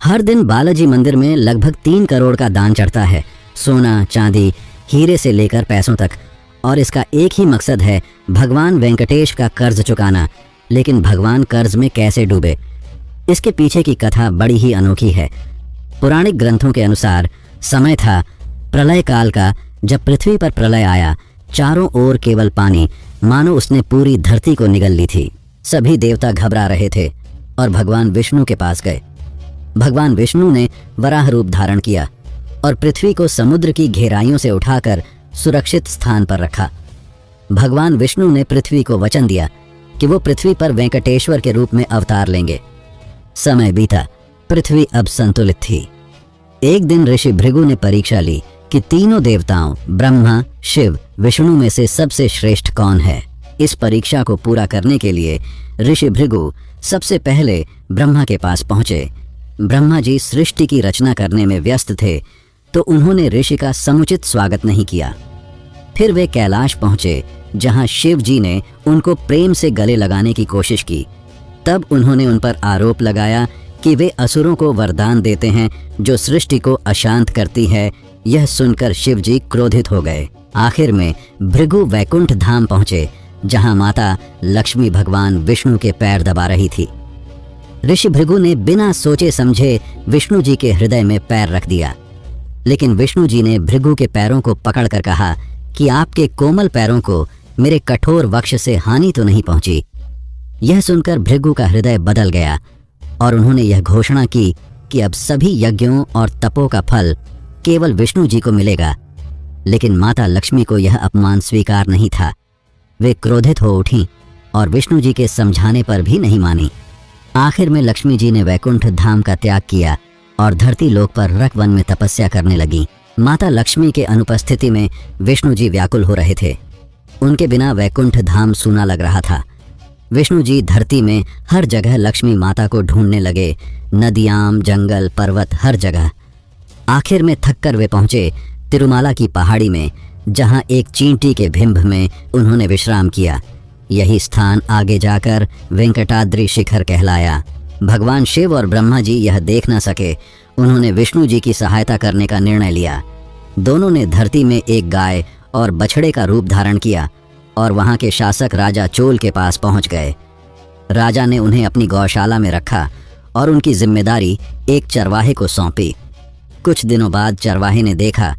हर दिन बालाजी मंदिर में लगभग 3 करोड़ का दान चढ़ता है, सोना चांदी हीरे से लेकर पैसों तक। और इसका एक ही मकसद है, भगवान वेंकटेश का कर्ज चुकाना। लेकिन भगवान कर्ज में कैसे डूबे, इसके पीछे की कथा बड़ी ही अनोखी है। पुराणिक ग्रंथों के अनुसार समय था प्रलय काल का, जब पृथ्वी पर प्रलय आया। चारों ओर केवल पानी, मानो उसने पूरी धरती को निगल ली थी। सभी देवता घबरा रहे थे और भगवान विष्णु के पास गए। भगवान विष्णु ने वराह रूप धारण किया और पृथ्वी को समुद्र की घेराइयों से उठाकर सुरक्षित स्थान पर रखा। भगवान विष्णु ने पृथ्वी को वचन दिया कि वो पृथ्वी पर वेंकटेश्वर के रूप में अवतार लेंगे। समय बीता, पृथ्वी अब संतुलित थी। एक दिन ऋषि भृगु ने परीक्षा ली कि तीनों देवताओं ब्रह्मा, शिव, विष्णु में से सबसे श्रेष्ठ कौन है। इस परीक्षा को पूरा करने के लिए ऋषि भृगु सबसे पहले ब्रह्मा के पास पहुंचे। ब्रह्मा जी सृष्टि की रचना करने में व्यस्त थे, तो उन्होंने ऋषि का समुचित स्वागत नहीं किया। फिर वे कैलाश पहुंचे, जहां शिव जी ने उनको प्रेम से गले लगाने की कोशिश की। तब उन्होंने उन पर आरोप लगाया कि वे असुरों को वरदान देते हैं, जो सृष्टि को अशांत करती है। यह सुनकर शिव जी क्रोधित हो गए। आखिर में भृगु वैकुंठ धाम पहुंचे, जहां माता लक्ष्मी भगवान विष्णु के पैर दबा रही थी। ऋषि भृगु ने बिना सोचे समझे विष्णु जी के हृदय में पैर रख दिया। लेकिन विष्णु जी ने भृगु के पैरों को पकड़कर कहा कि आपके कोमल पैरों को मेरे कठोर वक्ष से हानि तो नहीं पहुंची। यह सुनकर भृगु का हृदय बदल गया और उन्होंने यह घोषणा की कि अब सभी यज्ञों और तपों का फल केवल विष्णु जी को मिलेगा। लेकिन माता लक्ष्मी को यह अपमान स्वीकार नहीं था। वे क्रोधित हो उठी और विष्णु जी के समझाने पर भी नहीं मानी। आखिर में लक्ष्मी जी ने वैकुंठ धाम का त्याग किया और धरती लोक पर रकवन में तपस्या करने लगी। माता लक्ष्मी के अनुपस्थिति में विष्णु जी व्याकुल हो रहे थे। उनके बिना वैकुंठ धाम सूना लग रहा था। विष्णु जी धरती में हर जगह लक्ष्मी माता को ढूंढने लगे, नदियां, जंगल, पर्वत, हर जगह। आखिर में थककर वे पहुंचे तिरुमाला की पहाड़ी में, जहां एक चींटी के भिंभ में उन्होंने विश्राम किया। यही स्थान आगे जाकर वेंकटाद्रि शिखर कहलाया। भगवान शिव और ब्रह्मा जी यह देख न सके। उन्होंने विष्णु जी की सहायता करने का निर्णय लिया। दोनों ने धरती में एक गाय और बछड़े का रूप धारण किया और वहां के शासक राजा चोल के पास पहुंच गए। राजा ने उन्हें अपनी गौशाला में रखा और उनकी जिम्मेदारी एक चरवाहे को सौंपी। कुछ दिनों बाद चरवाहे ने देखा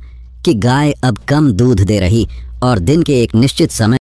कि गाय अब कम दूध दे रही और दिन के एक निश्चित समय